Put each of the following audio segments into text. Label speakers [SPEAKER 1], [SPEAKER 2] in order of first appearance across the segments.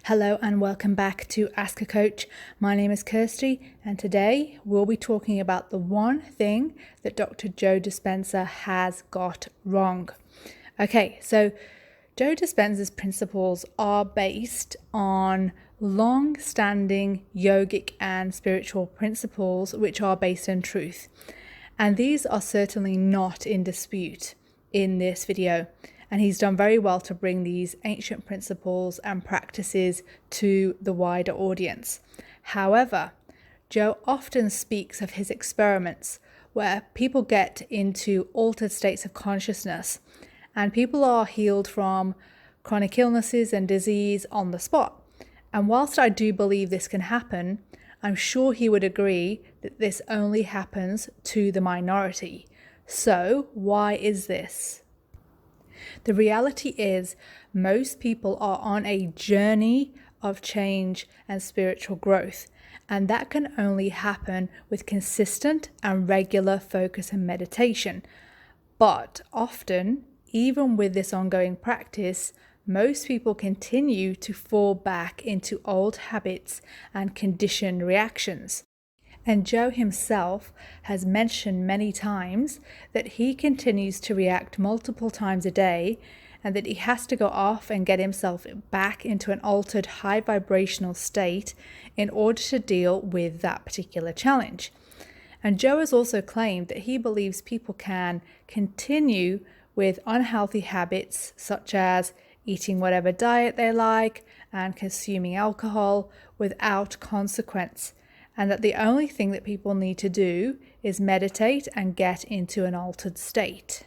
[SPEAKER 1] Hello and welcome back to Ask a Coach. My name is Kirsty and today we'll be talking about the one thing that Dr. Joe Dispenza has got wrong. Okay, so Joe Dispenza's principles are based on long-standing yogic and spiritual principles which are based on truth. And these are certainly not in dispute in this video. And he's done very well to bring these ancient principles and practices to the wider audience. However, Joe often speaks of his experiments where people get into altered states of consciousness and people are healed from chronic illnesses and disease on the spot. And whilst I do believe this can happen, I'm sure he would agree that this only happens to the minority. So why is this? The reality is most people are on a journey of change and spiritual growth, and that can only happen with consistent and regular focus and meditation. But often, even with this ongoing practice, most people continue to fall back into old habits and conditioned reactions. And Joe himself has mentioned many times that he continues to react multiple times a day and that he has to go off and get himself back into an altered high vibrational state in order to deal with that particular challenge. And Joe has also claimed that he believes people can continue with unhealthy habits such as eating whatever diet they like and consuming alcohol without consequence. And that the only thing that people need to do is meditate and get into an altered state.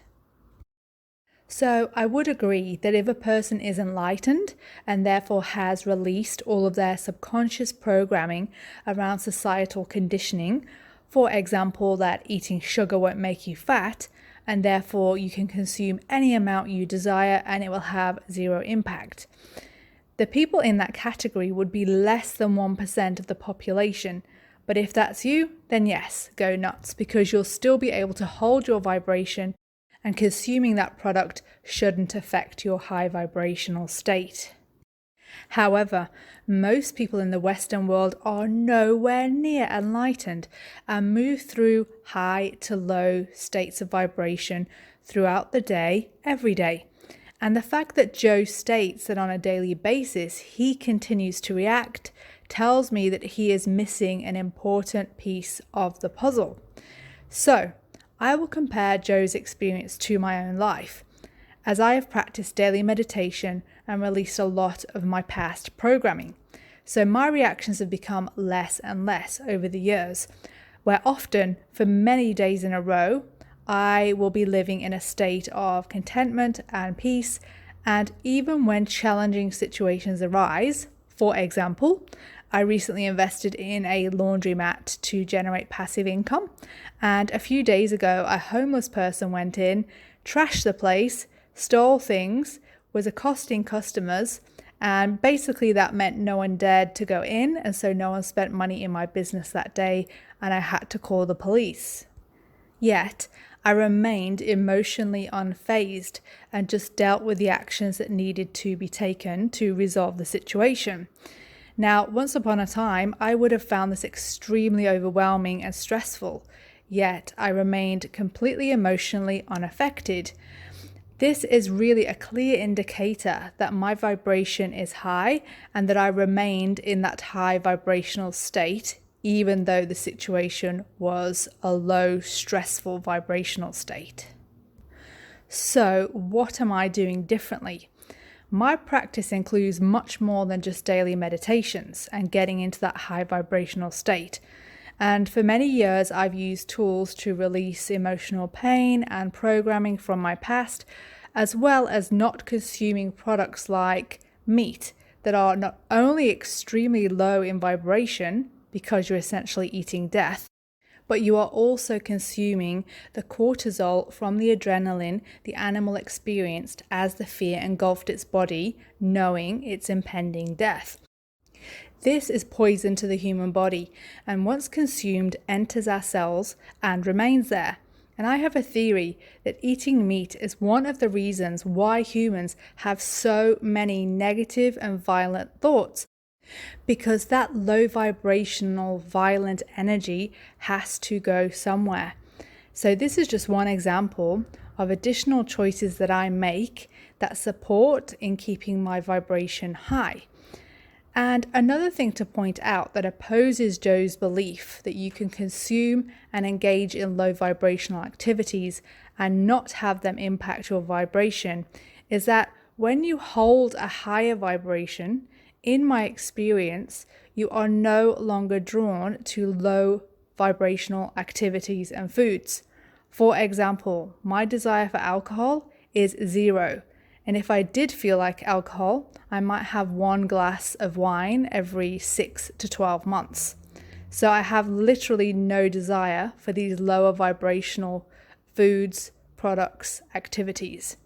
[SPEAKER 1] So I would agree that if a person is enlightened and therefore has released all of their subconscious programming around societal conditioning, for example, that eating sugar won't make you fat, and therefore you can consume any amount you desire and it will have zero impact. The people in that category would be less than 1% of the population. But if that's you, then yes, go nuts, because you'll still be able to hold your vibration and consuming that product shouldn't affect your high vibrational state. However, most people in the Western world are nowhere near enlightened and move through high to low states of vibration throughout the day, every day. And the fact that Joe states that on a daily basis he continues to react tells me that he is missing an important piece of the puzzle. So, I will compare Joe's experience to my own life, as I have practiced daily meditation and released a lot of my past programming. So my reactions have become less and less over the years, where often, for many days in a row, I will be living in a state of contentment and peace, and even when challenging situations arise, for example, I recently invested in a laundromat to generate passive income, and a few days ago a homeless person went in, trashed the place, stole things, was accosting customers, and basically that meant no one dared to go in, and so no one spent money in my business that day, and I had to call the police. Yet, I remained emotionally unfazed and just dealt with the actions that needed to be taken to resolve the situation. Now, once upon a time, I would have found this extremely overwhelming and stressful, yet I remained completely emotionally unaffected. This is really a clear indicator that my vibration is high and that I remained in that high vibrational state even though the situation was a low, stressful vibrational state. So, what am I doing differently? My practice includes much more than just daily meditations and getting into that high vibrational state. And for many years, I've used tools to release emotional pain and programming from my past, as well as not consuming products like meat that are not only extremely low in vibration, because you're essentially eating death, but you are also consuming the cortisol from the adrenaline the animal experienced as the fear engulfed its body, knowing its impending death. This is poison to the human body, and once consumed enters our cells and remains there. And I have a theory that eating meat is one of the reasons why humans have so many negative and violent thoughts, because that low vibrational, violent energy has to go somewhere. So this is just one example of additional choices that I make that support in keeping my vibration high. And another thing to point out that opposes Joe's belief that you can consume and engage in low vibrational activities and not have them impact your vibration is that when you hold a higher vibration, in my experience, you are no longer drawn to low vibrational activities and foods. For example, my desire for alcohol is 0. And if I did feel like alcohol, I might have 1 glass of wine every 6 to 12 months. So I have literally no desire for these lower vibrational foods, products, activities.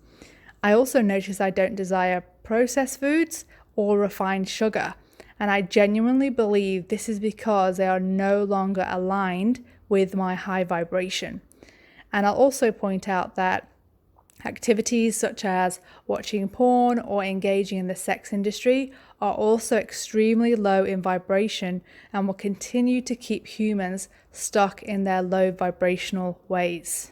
[SPEAKER 1] I also notice I don't desire processed foods or refined sugar. And I genuinely believe this is because they are no longer aligned with my high vibration. And I'll also point out that activities such as watching porn or engaging in the sex industry are also extremely low in vibration and will continue to keep humans stuck in their low vibrational ways.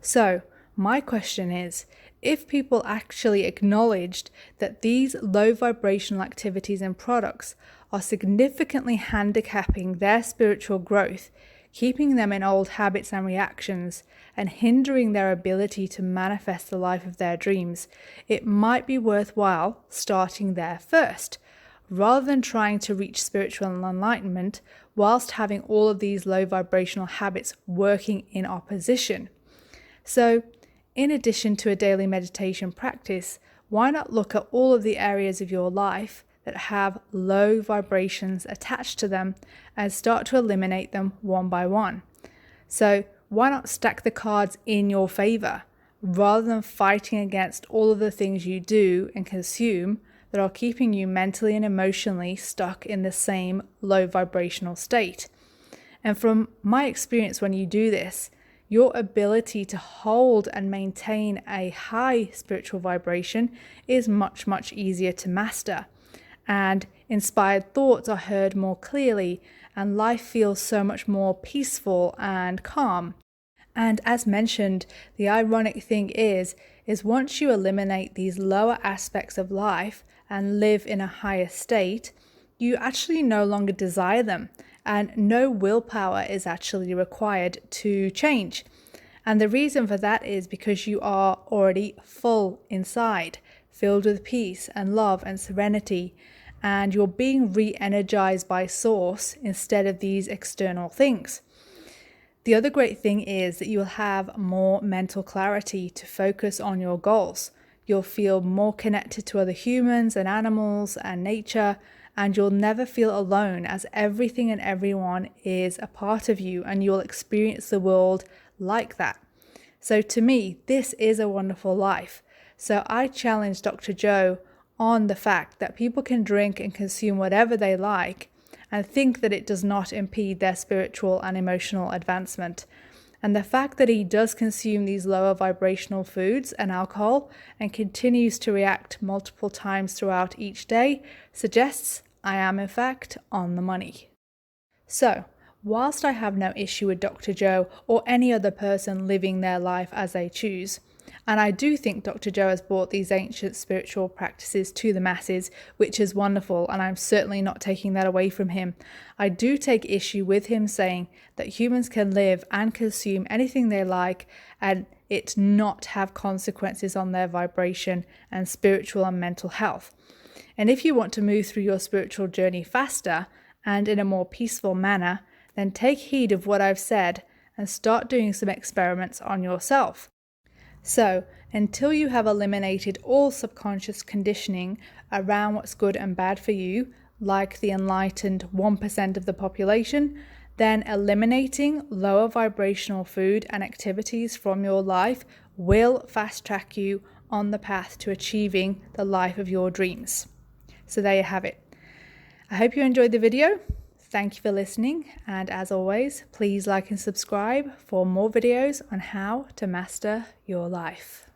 [SPEAKER 1] So, my question is, if people actually acknowledged that these low vibrational activities and products are significantly handicapping their spiritual growth, keeping them in old habits and reactions, and hindering their ability to manifest the life of their dreams, it might be worthwhile starting there first, rather than trying to reach spiritual enlightenment whilst having all of these low vibrational habits working in opposition. So, in addition to a daily meditation practice, why not look at all of the areas of your life that have low vibrations attached to them and start to eliminate them one by one? So why not stack the cards in your favor rather than fighting against all of the things you do and consume that are keeping you mentally and emotionally stuck in the same low vibrational state? And from my experience, when you do this, your ability to hold and maintain a high spiritual vibration is much, much easier to master. And inspired thoughts are heard more clearly, and life feels so much more peaceful and calm. And as mentioned, the ironic thing is once you eliminate these lower aspects of life and live in a higher state, you actually no longer desire them, and no willpower is actually required to change. And the reason for that is because you are already full inside, filled with peace and love and serenity, and you're being re-energized by source instead of these external things. The other great thing is that you'll have more mental clarity to focus on your goals. You'll feel more connected to other humans and animals and nature, and you'll never feel alone, as everything and everyone is a part of you, and you'll experience the world like that. So to me, this is a wonderful life. So I challenge Dr. Joe on the fact that people can drink and consume whatever they like and think that it does not impede their spiritual and emotional advancement. And the fact that he does consume these lower vibrational foods and alcohol and continues to react multiple times throughout each day suggests I am in fact on the money. So, whilst I have no issue with Dr. Joe or any other person living their life as they choose, and I do think Dr. Joe has brought these ancient spiritual practices to the masses, which is wonderful, and I'm certainly not taking that away from him. I do take issue with him saying that humans can live and consume anything they like and it not have consequences on their vibration and spiritual and mental health. And if you want to move through your spiritual journey faster and in a more peaceful manner, then take heed of what I've said and start doing some experiments on yourself. So, until you have eliminated all subconscious conditioning around what's good and bad for you, like the enlightened 1% of the population, then eliminating lower vibrational food and activities from your life will fast track you on the path to achieving the life of your dreams. So there you have it. I hope you enjoyed the video. Thank you for listening, and as always, please like and subscribe for more videos on how to master your life.